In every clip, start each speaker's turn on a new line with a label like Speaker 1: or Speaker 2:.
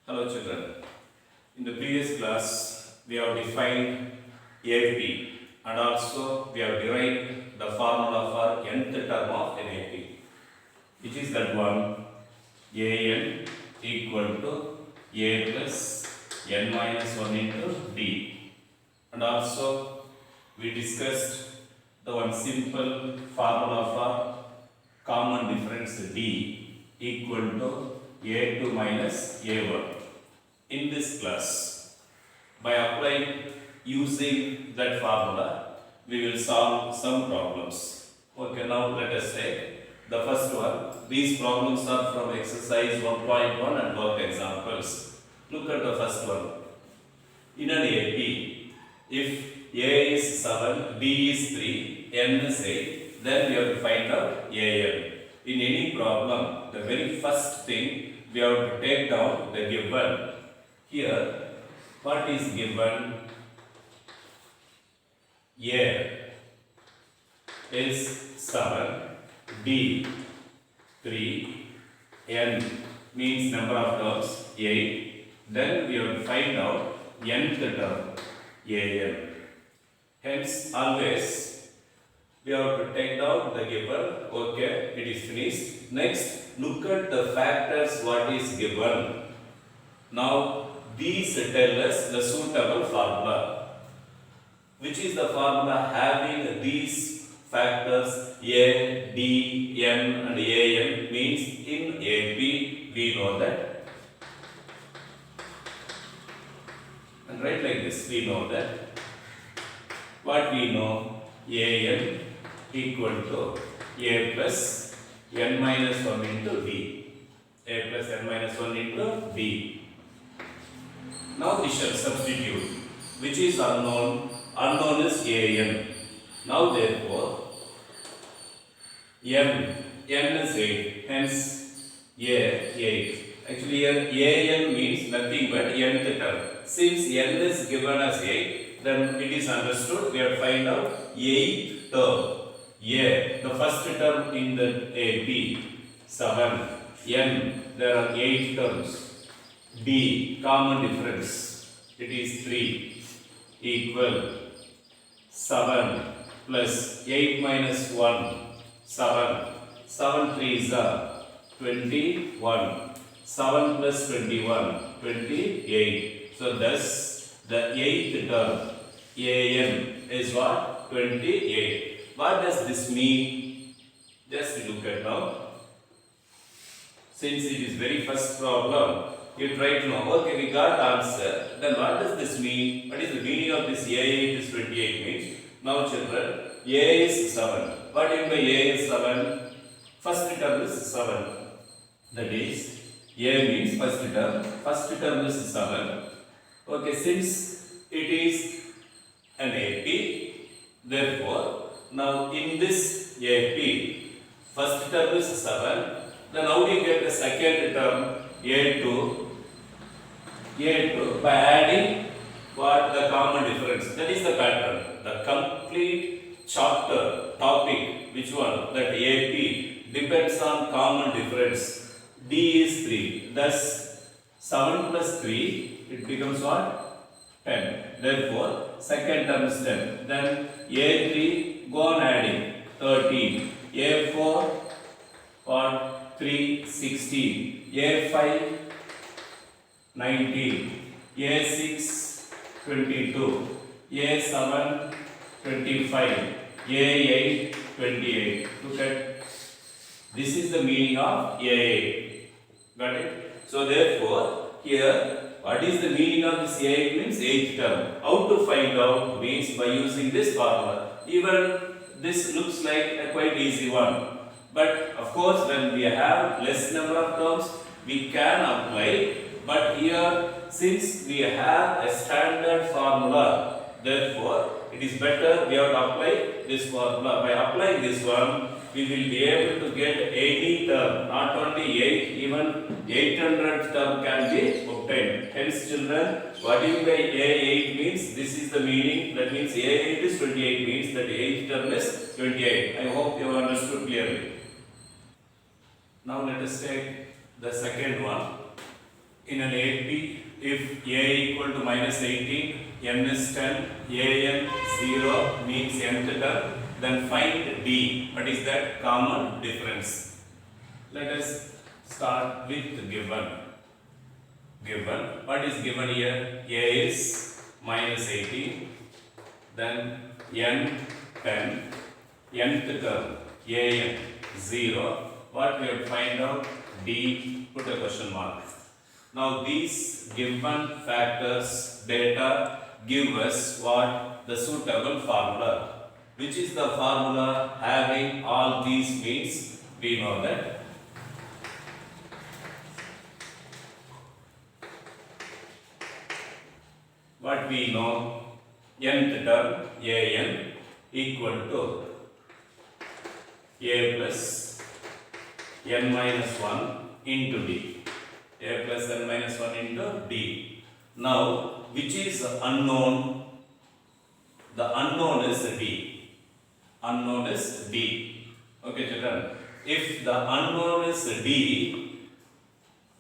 Speaker 1: Hello children. In the previous class, we have defined AP and also we have derived the formula for nth term of an AP, which is that one AN equal to A plus n minus 1 into D. And also we discussed the one simple formula for common difference D equal to A2 minus A1. In this class, by using that formula, we will solve some problems. Okay, now let us take the first one. These problems are from exercise 1.1 and work examples. Look at the first one. In an AP, if A is 7, B is 3, N is 8, then we have to find out AN. In any problem, the very first thing we have to take down the given. Here, what is given? A is 7, B 3, N means number of terms 8. Then we have to find out nth term AN. Hence, always we have to take down the given. Okay, it is finished. Next, look at the factors what is given. Now, these tell us the suitable formula. Which is the formula having these factors A, D, N and AN means in AP we know that. And write like this, we know that. What we know? AN equal to A plus n minus 1 into D. A plus n minus 1 into D. Now we shall substitute. Which is unknown? Unknown is AN. Now therefore, n is 8. Hence, A 8. Actually here AN means nothing but nth term. Since n is given as 8, then it is understood we have to find out 8th term. A, the first term in the AP, 7. N, there are 8 terms. D, common difference, it is 3, equal 7 plus 8 minus 1, 7. 7 3s are 21. 7 plus 21, 28. So thus the 8th term AN is what? 28. What does this mean? Just look at now. Since it is very first problem, you try to know, okay, we got answer, then what does this mean? What is the meaning of this A8 is 28 means? Now children, A is 7. What do you mean by A is 7? First term is 7. That is, A means first term is 7. Okay, since it is an AP, therefore, now in this AP, first term is 7. Then how do you get the second term? A2 by adding what? The common difference. That is the pattern. The complete chapter, topic, which one? That AP depends on common difference. D is 3. Thus, 7 plus 3, it becomes what? 10. Therefore, second term is 10. Then A3, go on adding, 13. A4, what? 3, 16. A5, 19. A6, 22. A7, 25. A8, 28. Look at this is the meaning of A8. Got it? So therefore, here, what is the meaning of this A8 means 8th term. How to find out means by using this formula. Even this looks like a quite easy one. But of course, when we have less number of terms, we can apply. But here, since we have a standard formula, therefore, it is better we have to apply this formula. By applying this one, we will be able to get any term, not only 8, even 800 term can be obtained. Hence, children, what do you mean by A8 means? This is the meaning. That means A8 is 28 means that 8th term is 28. I hope you have understood clearly. Now let us take the second one. in an AP, if A equal to minus 18, N is 10, AN 0 means nth term, then find D. What is that? Common difference. Let us start with given. What is given here? A is minus 18, then N 10, nth term AN 0. What we have to find out? D, put a question mark. Now these given factors data give us what? The suitable formula. Which is the formula having all these means? We know that what we know, nth term AN equal to A plus N minus 1 into D. A plus N minus 1 into D. Now, which is unknown? The unknown is D. Unknown is D. Okay, children. If the unknown is D,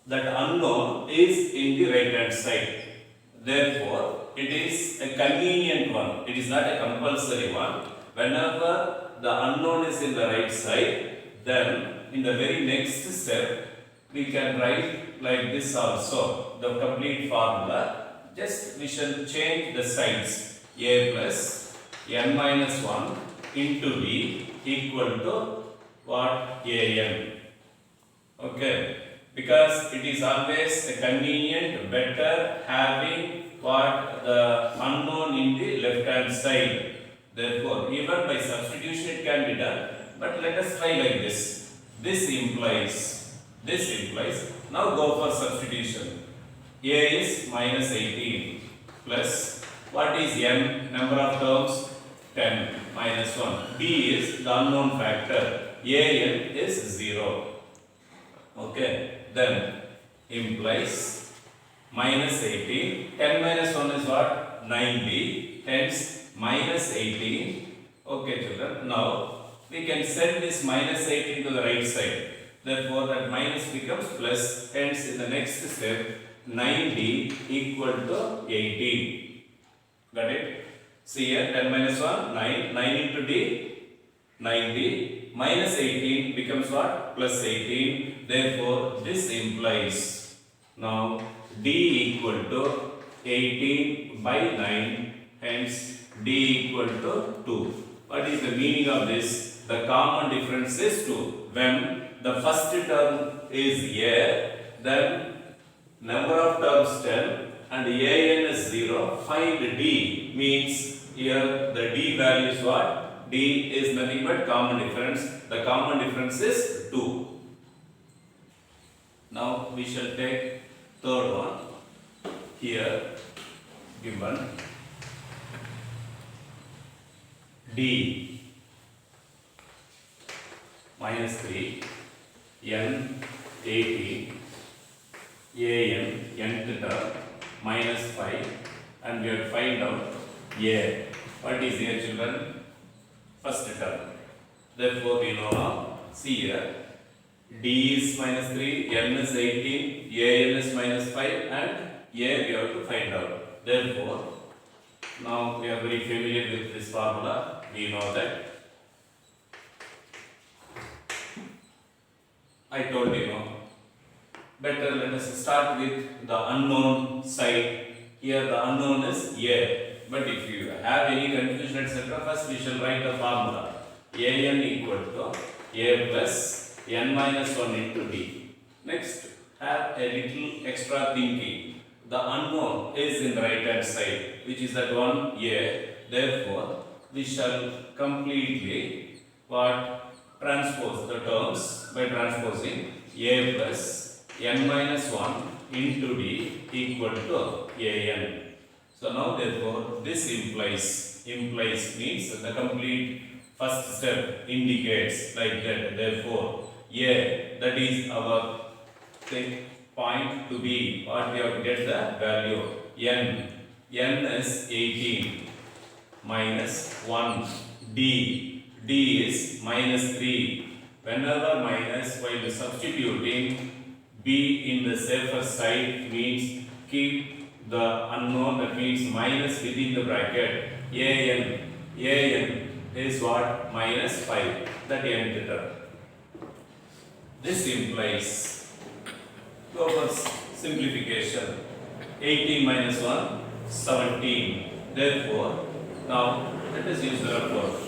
Speaker 1: that unknown is in the right hand side. Therefore, it is a convenient one. It is not a compulsory one. Whenever the unknown is in the right side, then in the very next step, we can write like this also, the complete formula. Just we shall change the signs. A plus N minus 1 into D equal to what? AN. Okay. Because it is always a convenient, better having what? The unknown in the left hand side. Therefore, even by substitution it can be done. But let us try like this. This implies. Now go for substitution. A is minus 18 plus what is N? Number of terms 10 minus 1. D is the unknown factor. AN is 0. Okay. Then implies minus 18. 10 minus 1 is what? 9D. Hence minus 18. Okay, children. Now we can send this minus 18 to the right side. Therefore, that minus becomes plus. Hence, in the next step, 9D equal to 18. Got it? See here, 10 minus 1, 9. 9 into D, 9D. Minus 18 becomes what? Plus 18. Therefore, this implies now D equal to 18 by 9. Hence, D equal to 2. What is the meaning of this? The common difference is 2. When the first term is A, then number of terms 10 and AN is 0. Find D means here the D value is what? D is nothing but common difference. The common difference is 2. Now we shall take third one. Here given D minus 3 N 18 AN nth term minus 5 and we have to find out A. What is here, children? First term. Therefore we know now. See here, D is minus 3, N is 18, AN is minus 5 and A we have to find out. Therefore, now we are very familiar with this formula. We know that. I told you, better let us start with the unknown side. Here the unknown is A. But if you have any confusion etc., first we shall write the formula. AN equal to A plus N minus 1 into D. Next, have a little extra thinking. The unknown is in the right hand side, which is that one A. Therefore, we shall completely transpose the terms by transposing A plus N minus 1 into D equal to AN. So now therefore this implies means the complete first step indicates like that. Therefore A, that is our point to be what we have to get the value. N is 18 minus 1. D is minus 3. Whenever minus, while substituting, be in the safer side means keep the unknown, that means minus within the bracket. an is what? Minus 5, that nth term. This implies, go for simplification, 18 minus 1, 17. Therefore, now let us use the approach.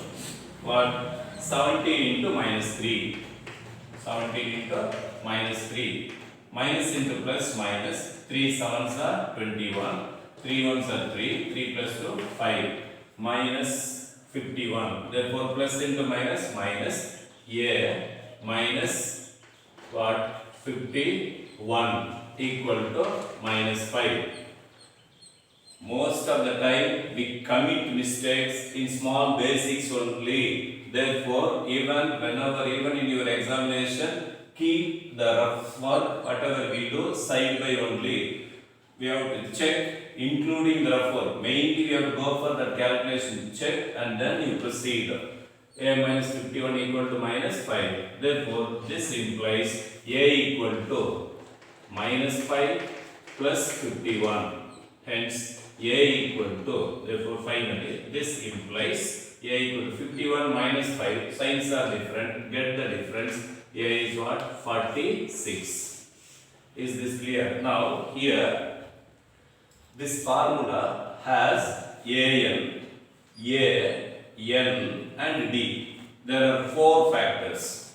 Speaker 1: What? 17 into minus 3. 17 into minus 3. Minus into plus minus. 3 sevens are 21. 3 ones are 3. 3 plus 2, 5. Minus 51. Therefore, plus into minus, minus a minus what? 51 equal to minus 5. Most of the time we commit mistakes in small basics only. Therefore, even in your examination, keep the rough work, whatever we do, side by only. We have to check, including the rough work. Mainly we have to go for that calculation, check, and then you proceed. A minus 51 equal to minus 5. Therefore, this implies A equal to minus 5 plus 51. Hence, A equal to, therefore finally, this implies A equal to 51 minus 5. Signs are different. Get the difference. A is what? 46. Is this clear? Now, here, this formula has An, N and D. There are 4 factors.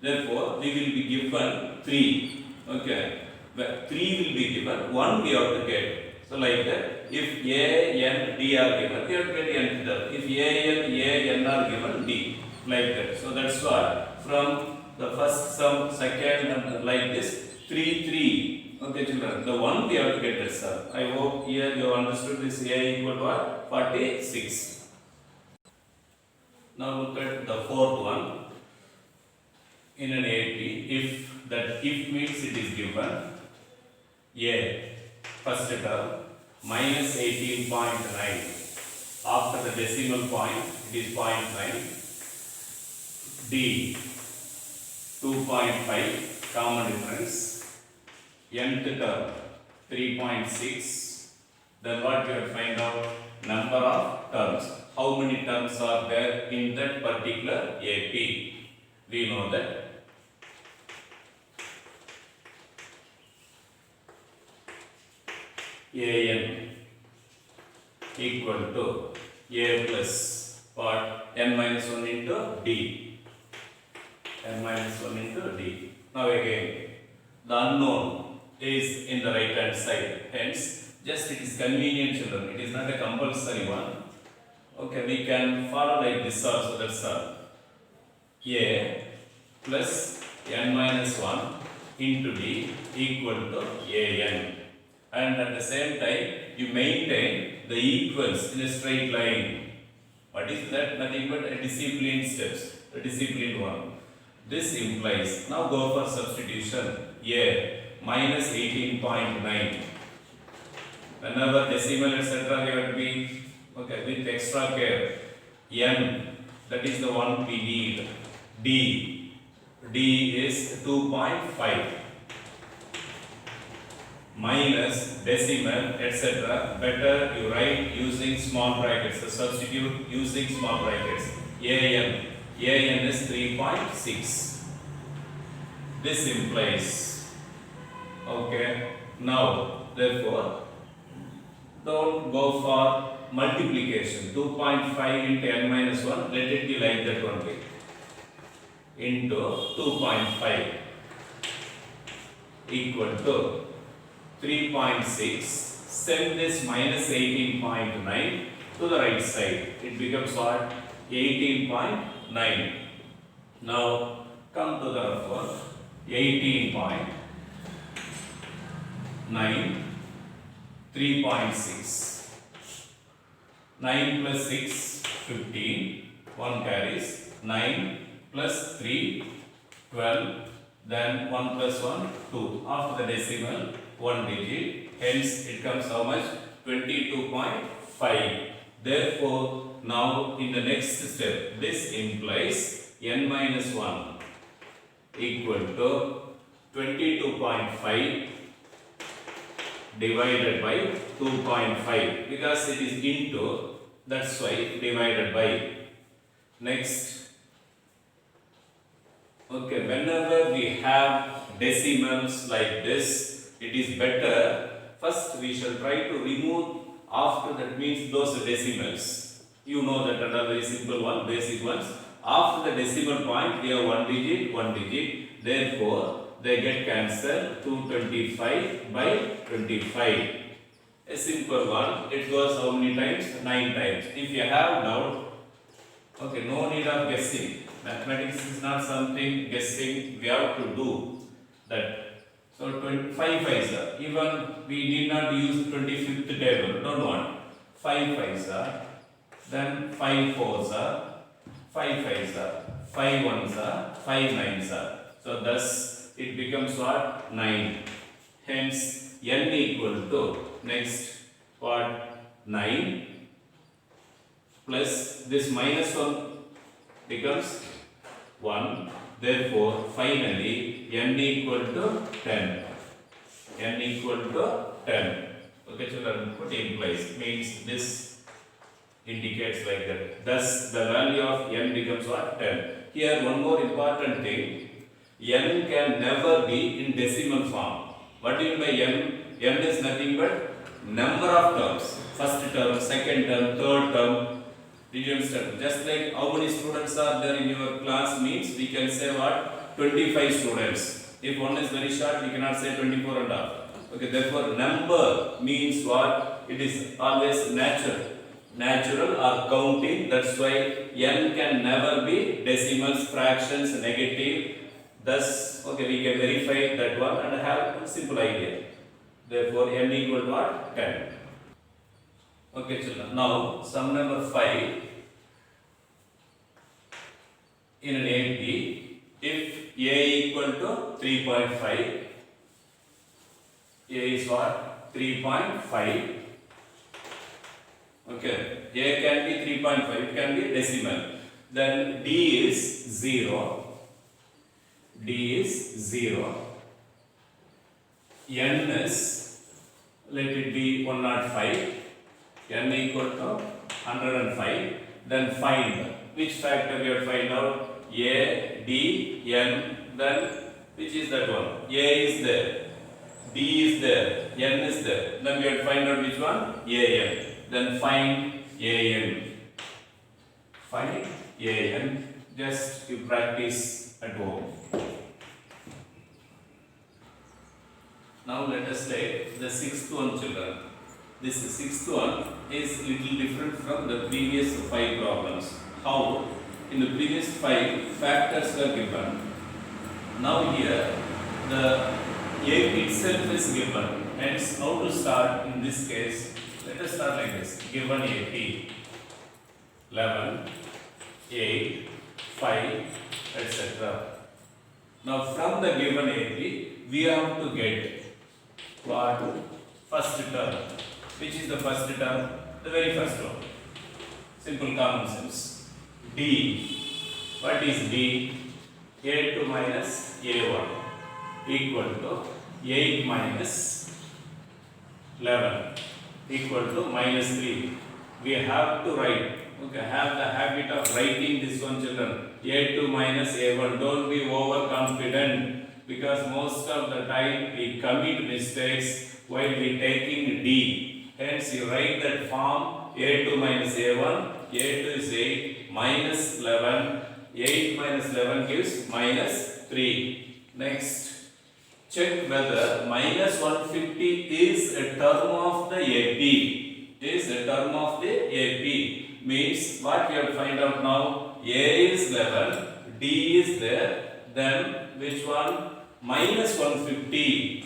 Speaker 1: Therefore, we will be given 3. Okay. But 3 will be given, 1 we have to get. So like that, if A, N, D are given, we have to get N term. If A, N are given, D. Like that. So that's what, from the first sum, second, and like this, 3, 3. Okay children, the 1 we have to get this sum. I hope here you have understood this. A equal to what? 46. Now look at the fourth one. In an AP, if means it is given A, first term, minus 18.9. After the decimal point, it is 0.9. D, 2.5, common difference. Nth term, 3.6. Then what we have to find out? Number of terms. How many terms are there in that particular AP? We know that An equal to A plus what? N minus 1 into D. N minus 1 into D. Now again, the unknown is in the right hand side. Hence, just it is convenient children. It is not a compulsory one. Okay, we can follow like this also. That's all. A plus N minus 1 into D equal to An. And at the same time, you maintain the equals in a straight line. What is that? Nothing but a disciplined steps, a disciplined one. This implies, now go for substitution, A minus 18.9. Whenever decimal etc. you have to be, okay, with extra care. N, that is the one we need. D is 2.5. Minus decimal etc. Better you write using small brackets. So substitute using small brackets. An is 3.6. This implies, okay, now therefore don't go for multiplication. 2.5 into n minus 1, let it be like that only, into 2.5 equal to 3.6. Send this minus 18.9 to the right side. It becomes what? 18.9. Now come to the rough one. 18.9, 3.6. 9 plus 6, 15. 1 carries. 9 plus 3, 12. Then 1 plus 1, 2. After the decimal, 1 digit. Hence, it comes how much? 22.5. Therefore, now in the next step, this implies n minus 1 equal to 22.5 divided by 2.5 because it is into, that's why divided by. Next, okay, whenever we have decimals like this, it is better. First, we shall try to remove after, that means those decimals. You know that are very simple one, basic ones. After the decimal point, we have one digit. Therefore, they get cancelled. 225 by 25. A simple one. It goes how many times? 9 times. If you have doubt, okay, no need of guessing. Mathematics is not something guessing. We have to do that. So 25 5s are. Even we need not use 25th table. Don't want. 5 5s are. Then 5 4s are. 5 5s are. 5 1s are. 5 9s are. So thus it becomes what? 9. Hence n equal to, next what? 9 plus this minus 1 becomes 1. Therefore, finally, n equal to 10. N equal to 10. Okay, children, what implies? Means this indicates like that. Thus, the value of n becomes what? 10. Here, one more important thing. N can never be in decimal form. What do you mean by n? N is nothing but number of terms. First term, second term, third term. Did you understand? Just like how many students are there in your class means we can say what? 25 students. If one is very short, we cannot say 24 and half. Okay, therefore number means what? It is always natural or counting. That's why n can never be decimals, fractions, negative. Thus, okay, we can verify that one and have a simple idea. Therefore, n equal to what? 10. Okay, children. Now, sum number 5. In an AP, if A equal to 3.5, A is what? 3.5. Okay, A can be 3.5, it can be decimal. Then D is 0. D is 0. N is, let it be 105. N equal to 105. Then find. Which factor we have to find out? A, D, N. Then which is that one? A is there. D is there. N is there. Then we have to find out which one? A, N. Then find A, N. Find A, N. Just you practice at home. Now let us take the sixth one, children. This sixth one is little different from the previous 5 problems. How? In the previous 5 factors were given. Now here the AP itself is given. Hence, how to start in this case? Let us start like this. Given AP 11, 8, 5, etc. Now from the given AP, we have to get what? First term. Which is the first term? The very first one. Simple common sense. D. What is D? A2 minus A1 equal to 8 minus 11 equal to minus 3. We have to write. Okay, have the habit of writing this one, children. A2 minus A1. Don't be overconfident, because most of the time we commit mistakes while we taking D. Hence, you write that form A2 minus A1. A2 is 8 minus 11. 8 minus 11 gives minus 3. Next, check whether minus 150 is a term of the AP. Is a term of the AP. Means what we have to find out now? A is 11, D is there, then which one? Minus 150.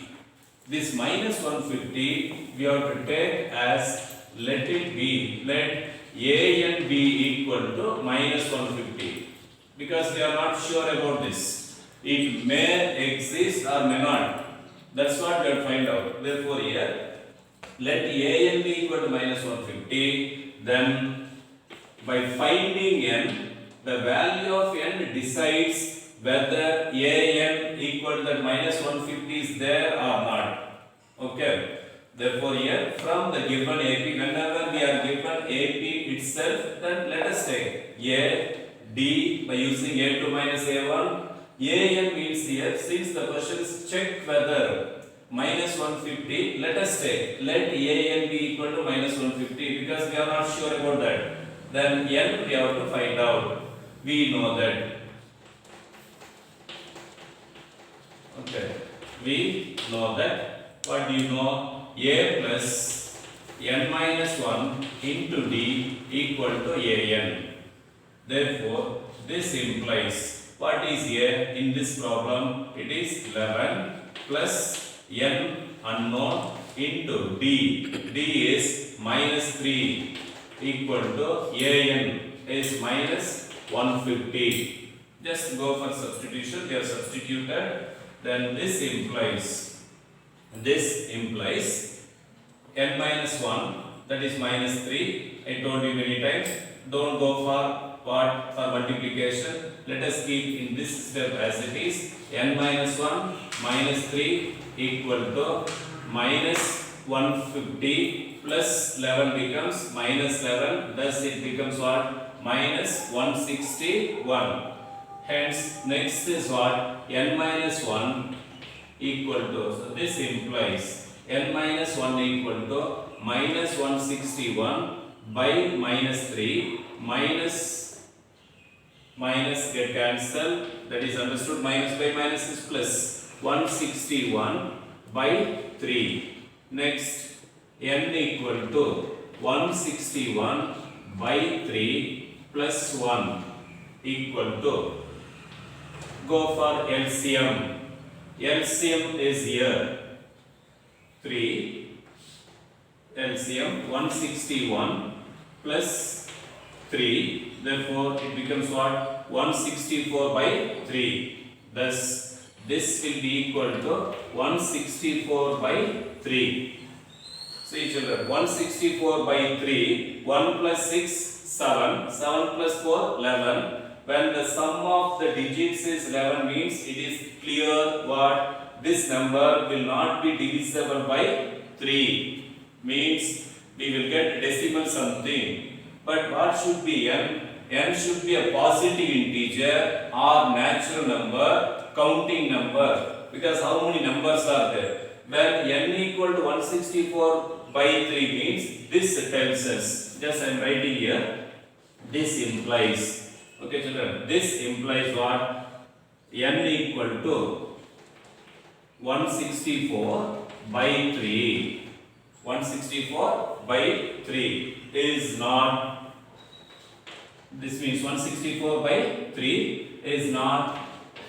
Speaker 1: This minus 150 we have to take as, let it be, let A and B equal to minus 150. Because we are not sure about this. It may exist or may not. That's what we have to find out. Therefore here, let A and B equal to minus 150. Then by finding n, the value of n decides whether an equal that minus 150 is there or not. Okay. Therefore here from the given AP, whenever we are given AP itself, then let us take A, D by using A2 minus A1. AN means here, since the question is check whether minus 150, let us take, let AN be equal to minus 150 because we are not sure about that. Then N we have to find out. We know that. Okay. We know that. What do you know? A plus n minus 1 into D equal to AN. Therefore, this implies what is here in this problem? It is 11 plus n unknown into D. D is minus 3 equal to AN is minus 150. Just go for substitution. They are substituted. Then this implies n minus 1, that is minus 3. I told you many times, don't go for what? For multiplication. Let us keep in this step as it is. N minus 1 minus 3 equal to minus 150 plus 11 becomes minus 11. Thus it becomes what? Minus 161. Hence next is what? N minus 1 equal to, so this implies n minus 1 equal to minus 161 by minus 3, minus get cancelled, that is understood, minus by minus is plus, 161 by 3. Next, n equal to 161 by 3 plus 1 equal to, go for LCM. LCM is here 3. LCM 161 plus 3. Therefore, it becomes what? 164 by 3. Thus, this will be equal to 164 by 3. See children, 164 by 3. 1 plus 6, 7. 7 plus 4, 11. When the sum of the digits is 11 means it is clear what? This number will not be divisible by 3. Means we will get decimal something. But what should be n? N should be a positive integer or natural number, counting number. Because how many numbers are there? When n equal to 164 by 3 means this tells us. Just I am writing here. This implies. Okay children, this implies what? N equal to 164 by 3. 164 by 3 is not, this means 164 by 3 is not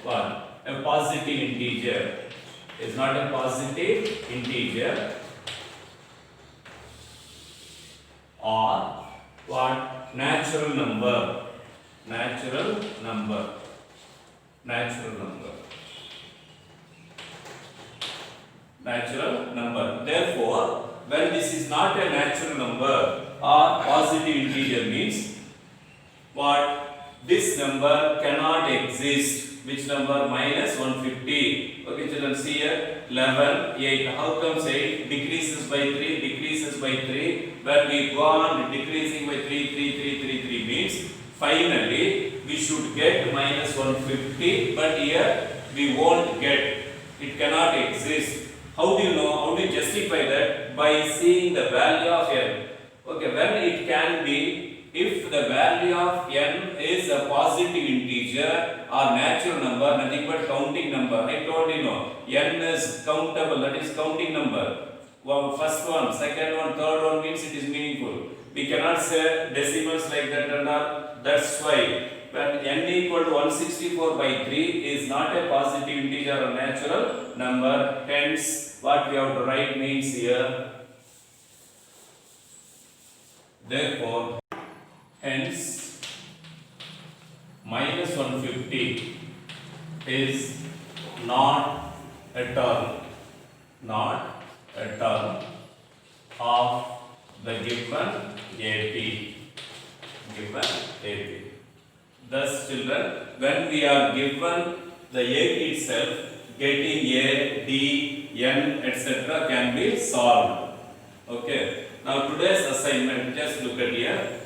Speaker 1: what? A positive integer. Is not a positive integer or what? Natural number. Natural number. Natural number. Natural number. Therefore, when this is not a natural number or positive integer means what? This number cannot exist. Which number? Minus 150. Okay children, see here 11, 8. How comes 8? Decreases by 3, decreases by 3. When we go on decreasing by 3, 3, 3, 3, 3 means finally we should get minus 150, but here we won't get. It cannot exist. How do you know? How do you justify that? By seeing the value of n. Okay, when it can be, if the value of n is a positive integer or natural number, nothing but counting number. I told you know, n is countable, that is counting number. First one, second one, third one means it is meaningful. We cannot say decimals like that and all. That's why when n equal to 164 by 3 is not a positive integer or natural number. Hence, what we have to write means here. Therefore, hence, minus 150 is not a term. Not a term of the given AP. Given AP. Thus, children, when we are given the AP itself, getting A, D, N, etc. can be solved. Okay. Now today's assignment, just look at here.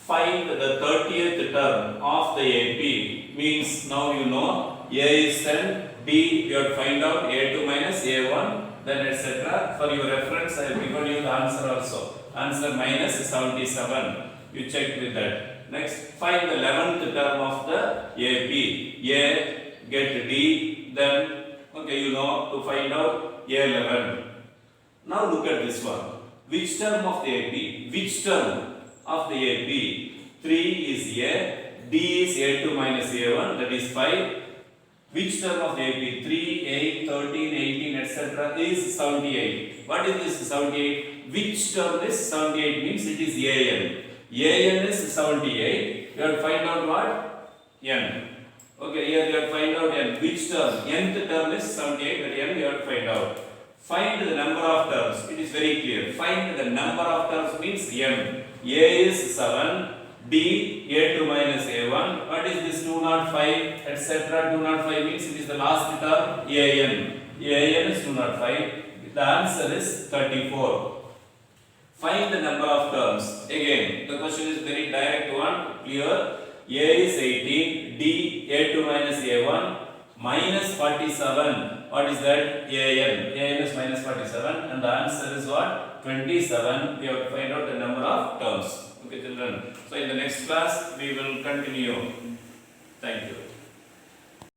Speaker 1: Find the 30th term of the AP. Means now you know A is 10, D you have to find out A2 minus A1, then etc. For your reference, I have given you the answer also. Answer minus 77. You check with that. Next, find the 11th term of the AP. A, get D, then, okay, you know to find out A11. Now look at this one. Which term of the AP? Which term of the AP? 3 is A, D is A2 minus A1, that is 5. Which term of the AP? 3, 8, 13, 18, etc. is 78. What is this 78? Which term is 78? Means it is AN. AN is 78. You have to find out what? N. Okay, here you have to find out N. Which term? Nth term is 78, but N you have to find out. Find the number of terms. It is very clear. Find the number of terms means M. A is 7. D, A2 minus A1. What is this 205, etc. 205 means it is the last term AN. AN is 205. The answer is 34. Find the number of terms. Again, the question is very direct one, clear. A is 18, D, A2 minus A1, minus 47. What is that? AN. AN is minus 47 and the answer is what? 27. We have to find out the number of terms. Okay, children. So in the next class, we will continue. Thank you.